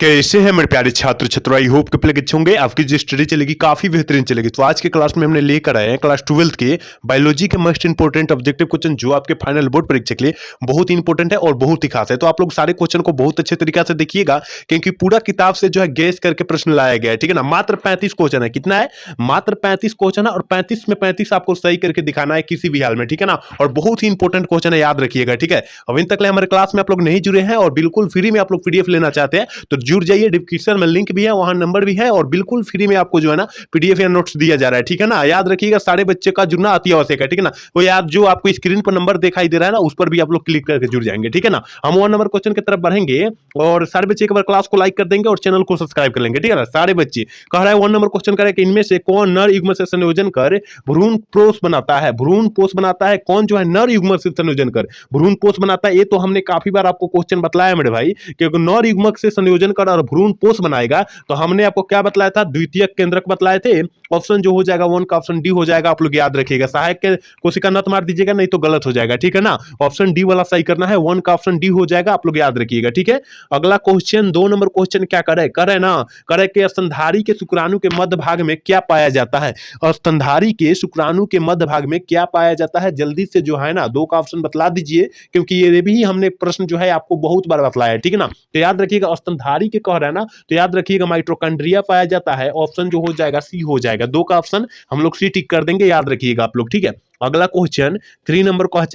कैसे हैं मेरे प्यारे छात्र छात्रा। आई होप कि अच्छे होंगे। आपकी जो स्टडी चलेगी काफी बेहतरीन चलेगी। तो आज के क्लास में हमने लेकर आए हैं क्लास 12 के बायोलॉजी के मोस्ट इंपोर्टेंट ऑब्जेक्टिव क्वेश्चन, जो आपके फाइनल बोर्ड परीक्षा के लिए बहुत ही इंपॉर्टेंट है और बहुत ही खास है। तो आप लोग सारे क्वेश्चन को बहुत अच्छे तरीके से देखिएगा, क्योंकि पूरा किताब से जो है गैस करके प्रश्न लाया गया है। ठीक है ना। मात्र 35 क्वेश्चन है। कितना है? मात्र 35 क्वेश्चन है और 35 में 35 आपको सही करके दिखाना है किसी भी हाल में। ठीक है ना। और बहुत ही इंपॉर्टेंट क्वेश्चन है, याद रखिएगा। ठीक है। अभी तक हमारे क्लास में आप लोग नहीं जुड़े हैं और बिल्कुल फ्री में आप लोग पीडीएफ लेना चाहते हैं तो जुड़ जाइए। डिस्क्रिप्शन में लिंक भी है, वहां नंबर भी है और बिल्कुल फ्री में आपको जो है ना पीडीएफ या नोट्स दिया जा रहा है। ठीक है ना। याद रखिएगा, सारे बच्चे का जुड़ना अति आवश्यक है। ठीक है ना। वो याद जो आपको स्क्रीन पर नंबर दिखाई दे रहा है ना, उस पर भी आप लोग क्लिक करके जुड़ जाएंगे। ठीक है ना। हम 1 नंबर क्वेश्चन की तरफ बढ़ेंगे और सारे बच्चे एक बार क्लास को लाइक कर देंगे और चैनल को सब्सक्राइब कर लेंगे। ठीक है ना। सारे बच्चे कह रहा है 1 नंबर क्वेश्चन करे कि इनमें से कौन नर युग्म से संयोजन कर भ्रूणपोष बनाता है। भ्रूणपोष बनाता है कौन? जो है नर युग्म से संयोजन कर भ्रूणपोष बनाता है। ये तो हमने काफी बार आपको क्वेश्चन बताया मेरे भाई, क्योंकि नर युग्मक से संयोजन कर और भ्रूणपोष बनाएगा। तो हमने आपको क्या बतलाया था? द्वितीयक केंद्रक बतलाए थे। ऑप्शन जो हो जाएगा 1 का ऑप्शन डी हो जाएगा। आप लोग याद रखिएगा, सहायक के कोशिका नत मार दीजिएगा, नहीं तो गलत हो जाएगा। ठीक है ना। ऑप्शन डी वाला सही करना है। 1 का ऑप्शन डी हो जाएगा। आप लोग याद रखिएगा। ठीक है। अगला क्वेश्चन 2 नंबर क्वेश्चन क्या करे ना, करे कि स्तनधारी के शुक्राणु के मध्य भाग में क्या पाया जाता है। स्तनधारी के शुक्राणु के मध्य भाग में क्या पाया जाता है? जल्दी से जो है ना 2 का ऑप्शन बतला दीजिए, क्योंकि ये भी हमने प्रश्न जो है आपको बहुत बार बतलाया है। ठीक है ना। तो याद रखिएगा, स्तनधारी के कह रहा है ना, तो याद रखिएगा माइटोकॉन्ड्रिया पाया जाता है। ऑप्शन जो हो जाएगा सी हो जाएगा। 2 का ऑप्शन हम लोग सी टिक कर देंगे, याद रखिएगा आप लोग। ठीक है। अगला क्वेश्चन 3 नंबर कह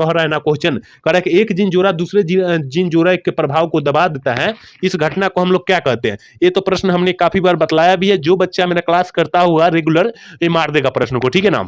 रहा है ना, क्वेश्चन कह रहा है कि एक जीन जोड़ा दूसरे जीन जोड़ा के प्रभाव को दबा देता है, इस घटना को हम लोग क्या कहते हैं? ये तो प्रश्न हमने काफी बार बतलाया भी है। जो बच्चा मेरा क्लास करता हुआ रेगुलर, ये मार देगा प्रश्न को। ठीक है ना।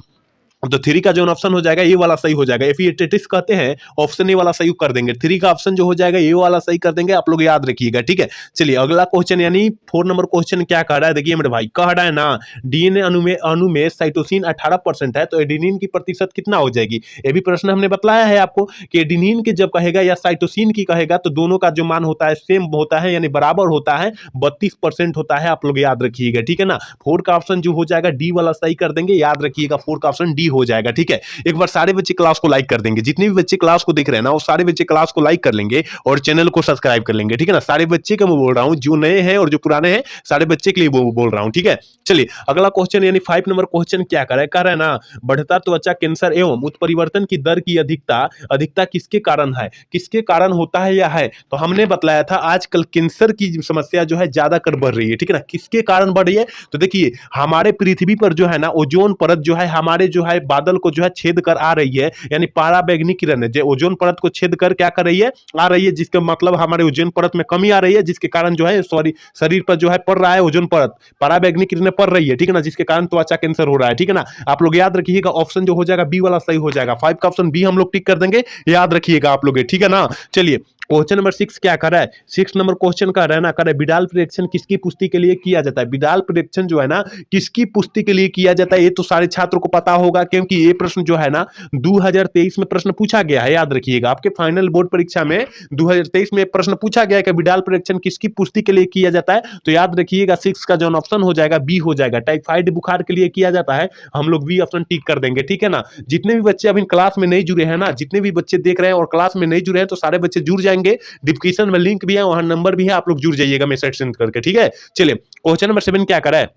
तो 3 का जो ऑप्शन हो जाएगा ये वाला सही हो जाएगा। एफिएटिटिस कहते हैं, ऑप्शन ए वाला सही कर देंगे। 3 का ऑप्शन जो हो जाएगा ये वाला सही कर देंगे। आप लोग याद रखिएगा। ठीक है। चलिए अगला क्वेश्चन यानी 4 नंबर क्वेश्चन क्या कह रहा है, देखिए मेरे भाई। कह रहा है ना, डीएनए अणु में साइटोसिन 18% है, तो एडेनिन की प्रतिशत कितना हो जाएगी? ये भी प्रश्न हमने बतलाया है आपको कि एडेनिन की जब कहेगा या साइटोसिन की कहेगा तो दोनों का जो मान होता है सेम होता है, यानी बराबर होता है। 32% होता है। आप लोग याद रखिएगा। ठीक है ना। 4 का ऑप्शन जो हो जाएगा डी वाला सही कर देंगे। याद रखिएगा 4 का ऑप्शन डी हो जाएगा। ठीक है। एक बार सारे बच्चे क्लास को लाइक कर देंगे। जितने भी बच्चे क्लास को देख रहे हैं ना, वो सारे बच्चे क्लास को लाइक कर लेंगे और चैनल को सब्सक्राइब कर लेंगे। ठीक है ना। सारे बच्चे का मैं बोल रहा हूं, जो नए हैं और जो पुराने हैं, सारे बच्चे के लिए बोल रहा हूं। ठीक है। चलिए अगला क्वेश्चन यानी 5 नंबर क्वेश्चन क्या कर रहा है ना, बढ़ता त्वचा कैंसर एवं उत्परिवर्तन की दर की अधिकता किसके कारण है? किसके कारण होता है या है? तो हमने बतलाया था आजकल कैंसर की समस्या जो है ज्यादा कर बढ़ रही है। ठीक है ना। किसके कारण बढ़ रही है? तो देखिए हमारे पृथ्वी पर जो है ना, ओजोन परत जो है हमारे जो है बादल को जो है छेद कर आ रही है, यानी पाराबैंगनी किरण है जो ओजोन परत को छेद कर क्या कर रही है? आ रही है, जिसका मतलब हमारे ओजोन परत में कमी आ रही है, जिसके कारण जो है शरीर पर जो है पड़ रहा है ओजोन परत, पाराबैंगनी किरणें पड़ रही है। ठीक है ना। जिसके कारण त्वचा कैंसर हो रहा है। ठीक है ना। आप लोग याद रखिएगा, ऑप्शन जो हो जाएगा बी वाला सही हो जाएगा। 5 का ऑप्शन बी हम लोग टिक कर देंगे, याद रखिएगा आप लोग। ठीक है ना। चलिए क्वेश्चन नंबर 6 क्या कर रहा है? 6 नंबर क्वेश्चन का रहना कर बिडाल परीक्षण किसकी पुष्टि के लिए किया जाता है? बिडाल परीक्षण जो है ना किसकी पुष्टि के लिए किया जाता है? ये तो सारे छात्रों को पता होगा, क्योंकि ये प्रश्न जो है ना 2023 में प्रश्न पूछा गया है। याद रखिएगा, आपके फाइनल बोर्ड परीक्षा में 2023 में प्रश्न पूछा गया है कि बिडाल परीक्षण किसकी पुष्टि के लिए किया जाता है। तो याद रखिएगा 6 का जो ऑप्शन हो जाएगा बी हो जाएगा। टाइफाइड बुखार के लिए किया जाता है। हम लोग बी ऑप्शन टिक कर देंगे। ठीक है ना। जितने भी बच्चे अभी क्लास में नहीं जुड़े हैं ना, जितने भी बच्चे देख रहे हैं और क्लास में नहीं जुड़े हैं, तो सारे बच्चे जुड़ जाएंगे। डिस्क्रिप्शन में लिंक भी है, वहां नंबर भी है, आप लोग जुड़ जाइएगा मैसेज सेंड करके। ठीक है। चलिए क्वेश्चन नंबर 7 क्या कर रहा है?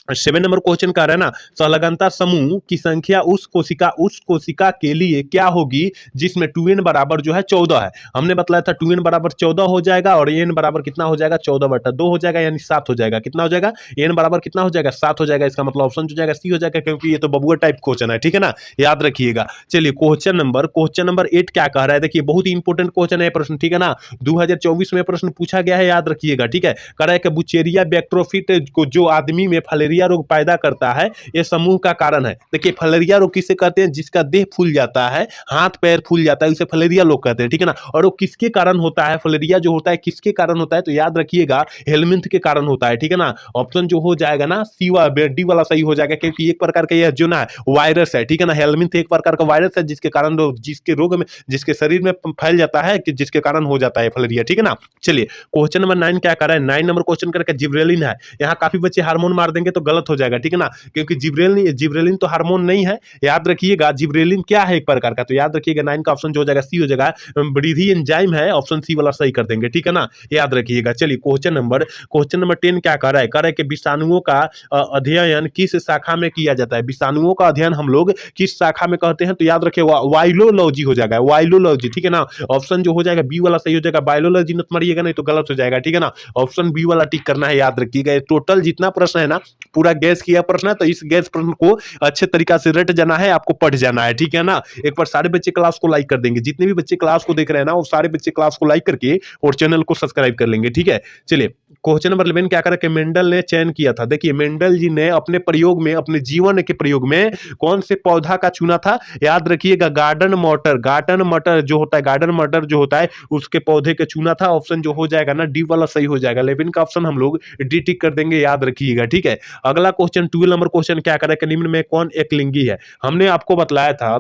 7 नंबर क्वेश्चन का है ना, सहलगनता समूह की संख्या उस कोशिका के लिए क्या होगी जिसमें 2n बराबर जो है 14 है। हमने बतलाया था 2n बराबर 14 हो जाएगा और n बराबर कितना हो जाएगा? 14/2 हो जाएगा, यानी 7 हो जाएगा। कितना हो जाएगा? n बराबर कितना हो जाएगा? 7 हो जाएगा। इसका मतलब ऑप्शन जो जाएगा सी हो जाएगा, क्योंकि ये तो बबुआ टाइप क्वेश्चन है। ठीक है ना। याद रखिएगा। चलिए क्वेश्चन नंबर 8 क्या कह रहा है? देखिए बहुत ही इंपॉर्टेंट क्वेश्चन है प्रश्न। ठीक है ना। 2024 में प्रश्न पूछा गया है, याद रखिएगा। ठीक है। कह रहा है कि बुचेरिया बैक्टीरियोफिट को जो आदमी में फलेरिया रोग पैदा करता है, यह समूह का कारण है। देखिए फलेरिया रोग किसे कहते हैं? जिसका देह फूल जाता है, हाथ पैर फूल जाता है, उसे फलेरिया रोग कहते हैं। ठीक है ना। और वो किसके कारण होता है? फलेरिया जो होता है किसके कारण होता है? तो याद रखिएगा हेलमिंथ के कारण होता है। ठीक है ना। ऑप्शन जो हो जाएगा ना सी डी वाला सही हो जाएगा, क्योंकि एक प्रकार का यह जो ना वायरस है। ठीक है ना। हेलमिंथ एक प्रकार का वायरस है, जिसके कारण जिसके रोग में जिसके शरीर में फैल जाता है, कि जिसके कारण हो जाता है फलेरिया। ठीक है ना। चलिए क्वेश्चन नंबर 9 क्या कर रहा है? 9 नंबर क्वेश्चन करके जिब्रेलिन है। यहाँ काफी बच्चे हार्मोन मार देंगे, तो गलत हो जाएगा, ठीक है ना, क्योंकि जिब्रेलिन जिब्रेलिन तो हार्मोन नहीं है, याद रखिएगा। जिब्रेलिन क्या है, एक प्रकार का, तो याद रखिएगा 9 का ऑप्शन जो हो जाएगा सी हो जाएगा। वृद्धि एंजाइम है, ऑप्शन सी वाला सही कर देंगे, ठीक है ना, याद रखिएगा। चलिए क्वेश्चन नंबर 10 क्या कर रहा है, कि विषाणुओं का अध्ययन किस शाखा में किया जाता है। विषाणुओं का अध्ययन हम लोग किस शाखा में करते हैं, तो याद रखिए वायरोलॉजी हो जाएगा, वायरोलॉजी, ठीक है ना। ऑप्शन जो हो जाएगा बी वाला सही हो जाएगा, बायोलॉजी मत मारिएगा नहीं तो गलत हो जाएगा, ठीक है ना। ऑप्शन बी वाला टिक करना है, याद रखिएगा। टोटल जितना प्रश्न है ना, पूरा गैस किया प्रश्न है, तो इस गैस प्रश्न को अच्छे तरीका से रट जाना है, आपको पढ़ जाना है, ठीक है ना। एक बार सारे बच्चे क्लास को लाइक कर देंगे, जितने भी बच्चे क्लास को देख रहे हैं ना, वो सारे बच्चे क्लास को लाइक करके और चैनल को सब्सक्राइब कर लेंगे, ठीक है। चलिए क्वेश्चन नंबर 11 क्या करा कि मेंडल ने चयन किया था। देखिए मेंडल जी ने अपने प्रयोग में, अपने जीवन के प्रयोग में कौन से पौधा का चुना था, याद रखिएगा गार्डन मटर जो होता है, गार्डन मटर जो होता है उसके पौधे के चुना था। ऑप्शन जो हो जाएगा ना डी वाला सही हो जाएगा। 11 का ऑप्शन हम लोग डी टिक कर देंगे, याद रखिएगा, ठीक है। अगला क्वेश्चन 12 नंबर क्वेश्चन क्या करा कि निम्न में कौन एकलिंगी है। हमने आपको बतलाया था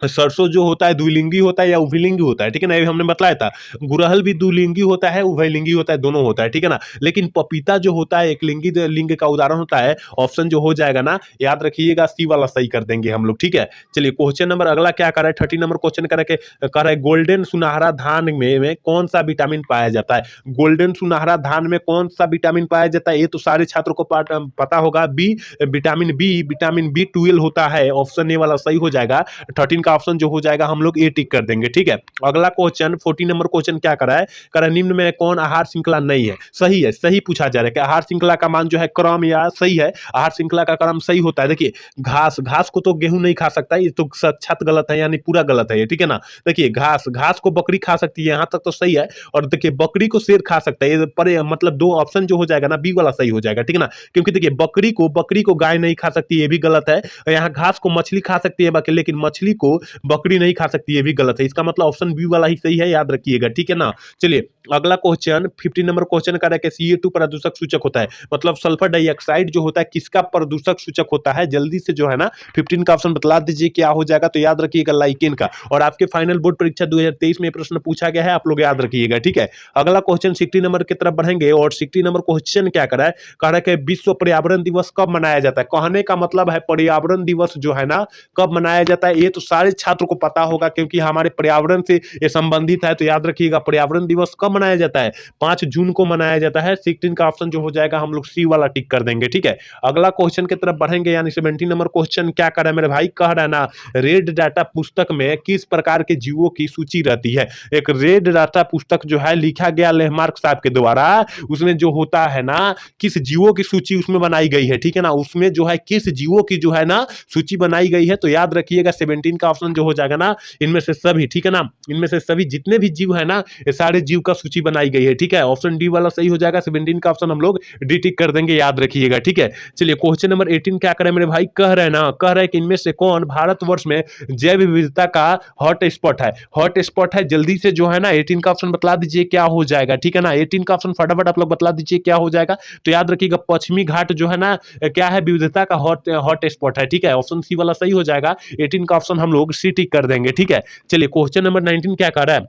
सरसों जो होता है द्विलिंगी होता है या उभयलिंगी होता है, ठीक है ना, ये हमने बताया था। गुड़हल भी द्विलिंगी होता है, उभयलिंगी होता है, दोनों होता है, ठीक है ना। लेकिन पपीता जो होता है एक लिंगी लिंग का उदाहरण होता है। ऑप्शन जो हो जाएगा ना, याद रखिएगा सी वाला सही कर देंगे हम लोग, ठीक है। चलिए क्वेश्चन नंबर अगला क्या कर रहा है, 30 नंबर क्वेश्चन कर रहा है गोल्डन सुनहरा धान में कौन सा विटामिन पाया जाता है। गोल्डन सुनहरा धान में कौन सा विटामिन पाया जाता है, ये तो सारे छात्रों को पता होगा। विटामिन बी 12 होता है, ऑप्शन ए वाला सही हो जाएगा। 13 ऑप्शन जो हो जाएगा हम लोग ए टिक कर देंगे, ठीक है। अगला क्वेश्चन 14 नंबर क्वेश्चन क्या करा है, निम्न में कौन आहार श्रृंखला नहीं है। सही है, सही पूछा जा रहा है कि आहार श्रृंखला का मान जो है क्रम, या सही है, आहार श्रृंखला का क्रम सही होता है। देखिए घास को तो गेहूं नहीं खा सकता, ये तो साक्षात गलत है, यानी पूरा गलत है ये, ठीक है ना। देखिए घास को बकरी खा सकती है, यहां तक तो सही है। और देखिए बकरी को शेर खा सकता है, ये मतलब दो ऑप्शन जो हो जाएगा ना बी वाला सही हो जाएगा, ठीक है ना। क्योंकि देखिए बकरी को गाय नहीं खा सकती, ये भी गलत है। यहाँ घास को मछली खा सकती है बाकी, लेकिन मछली को बकरी नहीं खा सकती, ये भी गलत है। इसका मतलब ऑप्शन बी वाला ही सही है, याद रखिएगा, ठीक है ना। चलिए अगला क्वेश्चन 15 नंबर क्वेश्चन का है CO2 प्रदूषक सूचक होता है, मतलब सल्फर डाइऑक्साइड जो होता है किसका प्रदूषक सूचक होता है। जल्दी से जो है ना 15 का ऑप्शन बतला दीजिए क्या हो जाएगा, तो याद रखिएगा लाइकेन का। और आपके फाइनल बोर्ड परीक्षा 2023 में प्रश्न पूछा गया है, आप लोग याद रखिएगा, ठीक है। अगला क्वेश्चन 60 नंबर की तरफ बढ़ेंगे और 60 नंबर क्वेश्चन क्या करा है कि विश्व पर्यावरण दिवस कब मनाया जाता है। कहने का मतलब है पर्यावरण दिवस जो है ना कब मनाया जाता है, ये तो सारे छात्रों को पता होगा क्योंकि हमारे पर्यावरण से ये संबंधित है। तो याद रखिएगा पर्यावरण दिवस कब मनाया जाता है, 5 जून को मनाया जाता है। 16 का ऑप्शन जो हो जाएगा हम लोग सी वाला टिक कर देंगे, ठीक है। अगला क्वेश्चन की तरफ बढ़ेंगे, यानी 17 नंबर क्वेश्चन क्या कर रहा है मेरे भाई, कह रहा है ना रेड डाटा पुस्तक में किस प्रकार के जीवों की सूची रहती है। एक रेड डाटा पुस्तक जो है लिखा गया लेहमार्क साहब के द्वारा, उसमें जो होता है ना किस जीवों की सूची उसमें बनाई गई है, ठीक है ना। उसमें जो है किस जीवों की जो है ना सूची बनाई गई है, तो याद रखिएगा 17 का ऑप्शन जो हो जाएगा ना इनमें से सभी, ठीक है ना, इनमें से सभी जितने भी जीव है ना ये सारे जीव का सूची बनाई गई है, ठीक है। ऑप्शन डी वाला सही हो जाएगा। 17 का ऑप्शन हम लोग डी टिक कर देंगे, याद रखिएगा, ठीक है। चलिए क्वेश्चन नंबर 18 क्या करें मेरे भाई, कह रहे हैं कि इनमें से कौन भारतवर्ष में जैव विविधता का हॉट स्पॉट है। जल्दी से जो है ना 18 का ऑप्शन बतला दीजिए क्या हो जाएगा, ठीक है ना। 18 का ऑप्शन फटाफट आप लोग बतला दीजिए क्या हो जाएगा, तो याद रखिएगा पश्चिमी घाट जो है ना क्या है, विविधता का हॉट स्पॉट है, ठीक है। ऑप्शन सी वाला सही हो जाएगा। 18 का ऑप्शन हम लोग सी टिक कर देंगे, ठीक है। चलिए क्वेश्चन नंबर 19 क्या कर रहा है,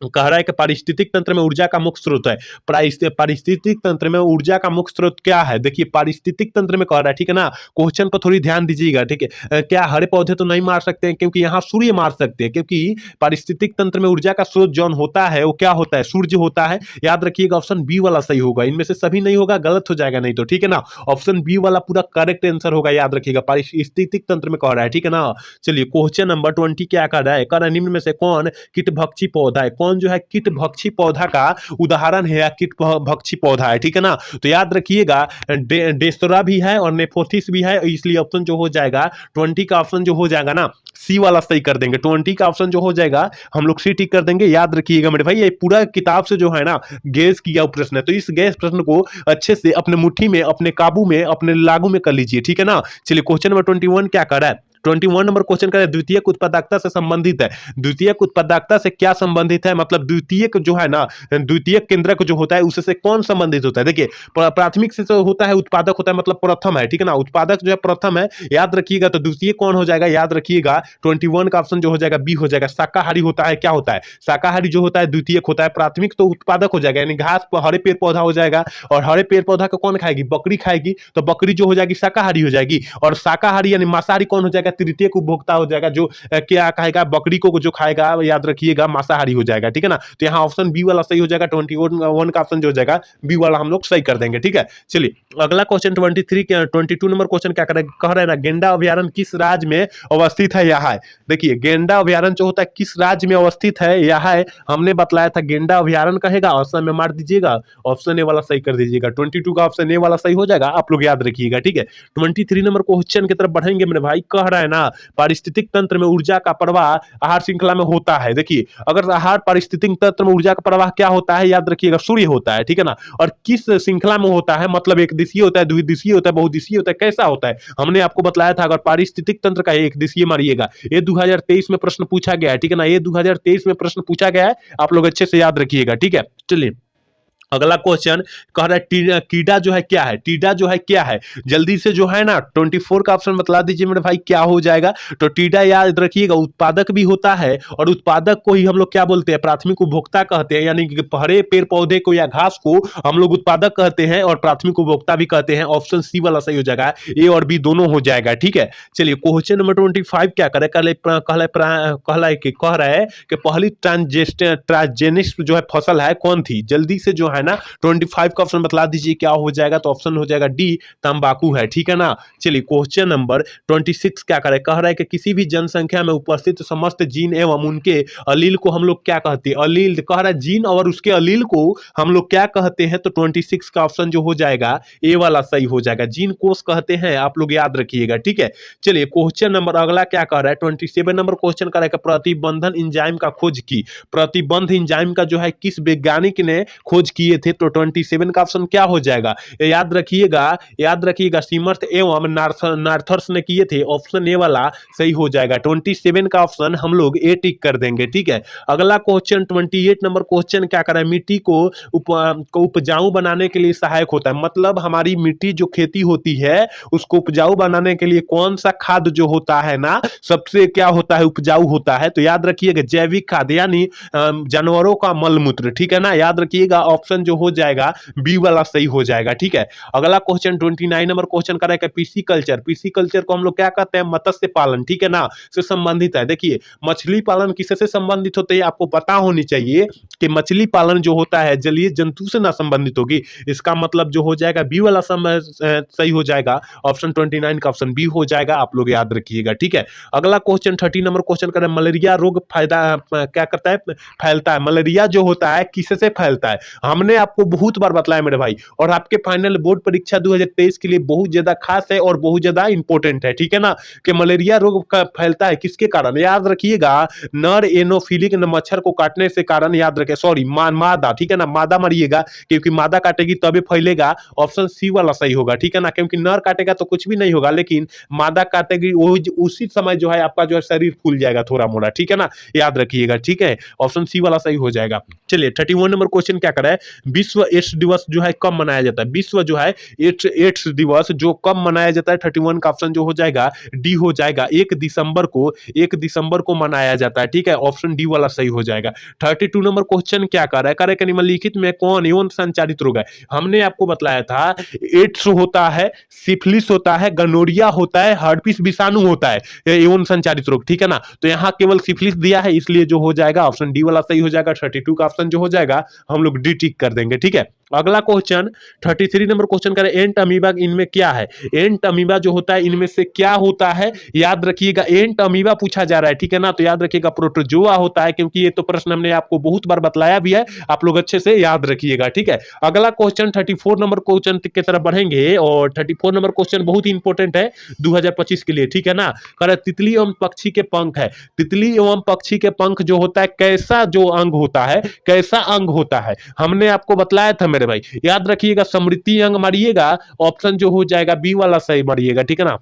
कह रहा है कि पारिस्थितिक तंत्र में ऊर्जा का मुख्य स्रोत है। पारिस्थितिक तंत्र में ऊर्जा का मुख्य स्रोत क्या है, देखिए पारिस्थितिक तंत्र में कह रहा है, ठीक है ना। क्वेश्चन पर थोड़ी ध्यान दीजिएगा, ठीक है। क्या हरे पौधे तो नहीं मार सकते हैं, क्योंकि यहाँ सूर्य मार सकते हैं, क्योंकि पारिस्थितिक तंत्र में ऊर्जा का स्रोत जौन होता है वो क्या होता है, सूर्य होता है। याद रखिएगा ऑप्शन बी वाला सही होगा, इनमें से सभी नहीं होगा, गलत हो जाएगा नहीं तो, ठीक है ना। ऑप्शन बी वाला पूरा करेक्ट आंसर होगा, याद रखिएगा पारिस्थितिक तंत्र में कह रहा है, ठीक है ना। चलिए क्वेश्चन नंबर 20 क्या कर रहा है, निम्न में से कौन कीटभक्षी पौधा है, कौन जो है कीटभक्षी पौधा का उदाहरण है या कीटभक्षी पौधा है, ठीक है ना। तो याद रखिएगा डेस्टोरा भी है और नेफोथिस भी है, इसलिए ऑप्शन जो हो जाएगा 20 का ऑप्शन जो हो जाएगा ना सी वाला सही कर देंगे। 20 का ऑप्शन जो हो जाएगा हम लोग सी टिक कर देंगे, याद रखिएगा मेरे भाई। ये पूरा किताब से जो है ना गैस किया प्रश्न है, तो इस गैस प्रश्न को अच्छे से अपने मुट्ठी में, अपने काबू में, अपने लागू में कर लीजिए, ठीक है ना। चलिए क्वेश्चन नंबर 21 क्या कर रहा है, 21 नंबर क्वेश्चन का द्वितीयक उत्पादकता से संबंधित है। द्वितीयक उत्पादकता से क्या संबंधित है, मतलब द्वितीयक जो है ना, द्वितीयक केंद्रक जो होता है उससे कौन संबंधित होता है। देखिए प्राथमिक से जो होता है उत्पादक होता है, मतलब प्रथम है, ठीक है ना, उत्पादक जो है प्रथम है, याद रखिएगा। तो द्वितीय कौन हो जाएगा, याद रखिएगा 21 का ऑप्शन जो हो जाएगा बी हो जाएगा। शाकाहारी होता है, क्या होता है, शाकाहारी जो होता है द्वितीयक होता है, प्राथमिक तो उत्पादक हो जाएगा, यानी घास हरे पेड़ पौधा हो जाएगा, और हरे पेड़ पौधा को कौन खाएगी, बकरी खाएगी, तो बकरी जो हो जाएगी शाकाहारी हो जाएगी। और शाकाहारी यानी मांसाहारी कौन हो जाएगा, तृतीयक उपभोक्ता हो जाएगा, जो क्या खाएगा, बकरी को जो खाएगा याद रखिएगा मांसाहारी हो जाएगा, ठीक है ना। तो यहाँ ऑप्शन बी वाला सही हो जाएगा, 21 का ऑप्शन जो हो जाएगा बी वाला हम लोग सही कर देंगे, ठीक है। चलिए अगला क्वेश्चन 22 नंबर क्वेश्चन क्या कह रहे हैं ना, गेंडा अभ्यारण्य किस राज्य में अवस्थित है, यह है। देखिए गेंडा अभ्यारण्य जो होता है किस राज्य में अवस्थित है, यह है, हमने बतलाया था गेंडा अभ्यारण्य कहेगा, ऑप्शन में मार दीजिएगा, ऑप्शन ए वाला सही कर दीजिएगा। 22 का ऑप्शन ए वाला सही हो जाएगा, आप लोग याद रखिएगा, ठीक है। 23 नंबर क्वेश्चन की तरफ बढ़ेंगे मेरे भाई। कह रहा है ना पारिस्थितिक तंत्र में ऊर्जा का प्रवाह आहार श्रृंखला में होता है। देखिए अगर आहार पारिस्थितिक तंत्र में ऊर्जा का प्रवाह क्या होता है, याद रखिएगा सूर्य होता है, ठीक है ना। और किस श्रृंखला में होता है, मतलब एक दिशीय होता है, द्विदिशीय होता है, बहुदिशीय होता है, कैसा होता है, हमने आपको बतलाया था। अगर पारिस्थितिक तंत्र का एक दिशीय मारिएगा, ये 2023 में प्रश्न पूछा गया है, ठीक है ना, ये 2023 में प्रश्न पूछा गया है, आप लोग अच्छे से याद रखिएगा, ठीक है। चलिए अगला क्वेश्चन कह रहा है कीड़ा जो है क्या है, टीडा जो है क्या है, जल्दी से जो है ना 24 का ऑप्शन बतला दीजिए मेरे भाई क्या हो जाएगा। तो टीडा याद रखिएगा उत्पादक भी होता है, और उत्पादक को ही हम लोग क्या बोलते हैं, प्राथमिक उपभोक्ता कहते हैं, यानी कि हरे पेड़ पौधे को या घास को हम लोग उत्पादक कहते हैं और प्राथमिक उपभोक्ता भी कहते हैं। ऑप्शन सी वाला सही हो जाएगा, ए और बी दोनों हो जाएगा, ठीक है। चलिए क्वेश्चन नंबर 25 क्या करे, कह रहा है कि पहली ट्रांसजेनिक जो है फसल है कौन थी, जल्दी से जो है ना 25 का ऑप्शन बतला दीजिए क्या हो जाएगा। तो ऑप्शन हो जाएगा डी, तंबाकू है, ठीक है ना। चलिए क्वेश्चन नंबर 26 क्या करे, कह रहा है कि किसी भी जनसंख्या में उपस्थित समस्त जीन एवं उनके अलील को हम लोग क्या कहते हैं, अलील कह रहा है जीन और उसके अलील को हम लोग क्या कहते हैं। तो 26 का ऑप्शन जो हो जाएगा ए वाला सही हो जाएगा, जीन कोष कहते हैं, आप लोग याद रखिएगा, ठीक है। चलिए क्वेश्चन नंबर अगला क्या कह रहा है, 27 नंबर क्वेश्चन कर रहा है प्रतिबंधन इंजाइम का खोज की, प्रतिबंध इंजाइम का जो है किस वैज्ञानिक ने खोज किए थे। तो 27 का ऑप्शन क्या हो जाएगा, याद रखिएगा सीमर्थ एवं नार्थर्स ने किए थे, ऑप्शन ए वाला सही हो जाएगा। 27 का ऑप्शन हम लोग ए टिक कर देंगे, ठीक है। अगला क्वेश्चन 28 नंबर क्वेश्चन क्या कर रहा है, मिट्टी को उपजाऊ बनाने के लिए सहायक होता है, मतलब हमारी मिट्टी जो खेती होती है उसको उपजाऊ बनाने के लिए कौन सा खाद जो होता है ना सबसे क्या होता है, उपजाऊ होता है। तो याद रखिएगा जैविक खाद यानी जानवरों का मलमूत्र, ठीक है ना, याद रखिएगा ऑप्शन जो हो जाएगा बी वाला सही हो जाएगा, ठीक है। अगला क्वेश्चन 29 नंबर क्वेश्चन कर रहा है पीसी कल्चर को हम लोग क्या कहते हैं, मत्स्य पालन, ठीक है ना, से संबंधित है। देखिए मछली पालन किससे संबंधित होते हैं, आपको पता होनी चाहिए कि मछली पालन जो होता है जलीय जंतु से ना संबंधित होगी, इसका मतलब जो हो जाएगा बी वाला सही हो जाएगा। ऑप्शन 29 का ऑप्शन बी हो जाएगा, आप लोग याद रखिएगा, ठीक है। अगला क्वेश्चन 30 नंबर क्वेश्चन कर रहे हैं मलेरिया रोग क्या करता है, फैलता है, मलेरिया जो होता है किससे फैलता है, हमने आपको बहुत बार बतलाया मेरे भाई, और आपके फाइनल बोर्ड परीक्षा 2023 के लिए बहुत ज्यादा खास है और बहुत ज्यादा इंपॉर्टेंट है, ठीक है ना, कि मलेरिया रोग का फैलता है किसके कारण, याद रखिएगा नर एनोफिलिक मच्छर को काटने से कारण, याद रखे सॉरी मादा, ठीक है ना, मादा मरिएगा, क्योंकि मादा काटेगी तभी फैलेगा, ऑप्शन सी वाला सही होगा, ठीक है ना, क्योंकि नर काटेगा तो कुछ भी नहीं होगा, लेकिन मादा काटेगी उसी समय जो है आपका जो है शरीर फूल जाएगा थोड़ा मोड़ा, ठीक है ना, याद रखिएगा, ठीक है, ऑप्शन सी वाला सही हो जाएगा। चलिए 31 नंबर क्वेश्चन क्या कर रहा है, विश्व एड्स दिवस जो है कब मनाया जाता है, विश्व जो है एड्स दिवस जो कब मनाया जाता है, 31 का ऑप्शन जो हो जाएगा डी हो जाएगा, 1 दिसंबर को मनाया जाता है, ठीक है, ऑप्शन डी वाला सही हो जाएगा। 32 नंबर क्वेश्चन क्या कर रहा है, कार्य निम्नलिखित में कौन यौन संचारित रोग है, हमने आपको बतलाया था एड्स होता है, सिफिलिस होता है, गनोरिया होता है, हर्पिस विषाणु होता है यौन संचारित रोग, ठीक है ना, तो यहाँ केवल सिफिलिस दिया है इसलिए जो हो जाएगा ऑप्शन डी वाला सही हो जाएगा। 32 का ऑप्शन जो हो जाएगा हम लोग डी टिक कर देंगे, ठीक है। अगला क्वेश्चन 33 नंबर क्वेश्चन करें, एंट अमीबा इनमें क्या है, एंट अमीबा जो होता है इनमें से क्या होता है, याद रखिएगा एंट अमीबा पूछा जा रहा है, ठीक है ना, तो याद रखिएगा प्रोटोजोआ होता है, क्योंकि ये तो प्रश्न हमने आपको बहुत बार बतलाया भी है, आप लोग अच्छे से याद रखिएगा, ठीक है। अगला क्वेश्चन 34 नंबर क्वेश्चन की तरफ बढ़ेंगे, और 34 नंबर क्वेश्चन बहुत ही इंपॉर्टेंट है 2025 के लिए, ठीक है ना, कर तितली एवं पक्षी के पंख है, तितली एवं पक्षी के पंख जो होता है कैसा जो अंग होता है, कैसा अंग होता है, हमने आपको बतलाया था मेरे भाई, याद रखिएगा समृद्धि अंग मारिएगा, ऑप्शन जो हो जाएगा बी वाला सही मारिएगा, ठीक है ना।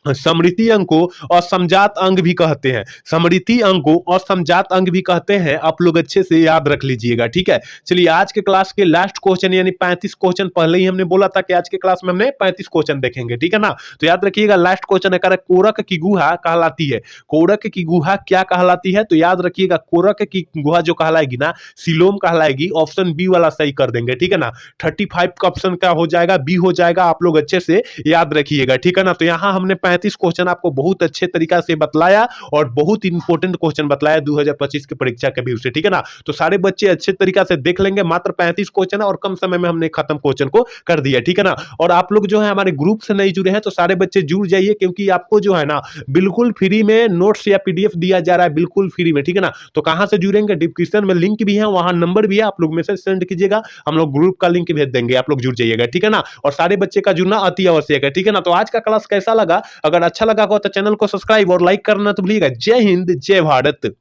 समृद्धि अंग को और समजात अंग भी कहते हैं। समृद्धि अंग को और समजात अंग भी कहते हैं। आप लोग अच्छे से याद रख लीजिएगा, ठीक है। चलिए आज के क्लास के लास्ट क्वेश्चन यानी 35 क्वेश्चन, पहले ही हमने बोला था कि आज के क्लास में हमने 35 क्वेश्चन देखेंगे, ठीक है ना। तो याद रखिएगा लास्ट क्वेश्चन है, कोरक की गुहा कहलाती है। कोरक की गुहा क्या कहलाती है? तो याद रखिएगा कोरक की गुहा जो कहलाएगी ना, सिलोम कहलाएगी। ऑप्शन बी वाला सही कर देंगे, ठीक है ना। 35 का ऑप्शन क्या हो जाएगा? बी हो जाएगा। आप लोग अच्छे से याद रखिएगा, ठीक है ना। तो यहाँ हमने 35 क्वेश्चन आपको बहुत अच्छे तरीका से बतलाया और बहुत इंपॉर्टेंट क्वेश्चन बतलाया 2025 की परीक्षा के व्यू से, ठीक है ना। तो सारे बच्चे अच्छे तरीका से देख लेंगे। मात्र 35 क्वेश्चन है और कम समय में हमने खत्म क्वेश्चन को कर दिया, ठीक है ना। और आप लोग जो है हमारे ग्रुप से नहीं जुड़े हैं तो सारे बच्चे जुड़ जाइए, क्योंकि आपको जो है ना बिल्कुल फ्री में नोट्स या पीडीएफ दिया जा रहा है, बिल्कुल फ्री में, ठीक है ना। तो कहां से जुड़ेंगे? डिस्क्रिप्शन में लिंक भी है, वहां नंबर भी है, आप लोग मैसेज सेंड कीजिएगा, हम लोग ग्रुप का लिंक भेज देंगे, आप लोग जुड़ जाइएगा, ठीक है ना। और सारे बच्चे का जुड़ना अति आवश्यक है, ठीक है ना। तो आज का क्लास कैसा लगा? अगर अच्छा लगा हो तो चैनल को सब्सक्राइब और लाइक करना तो भूलिएगा। जय हिंद, जय भारत।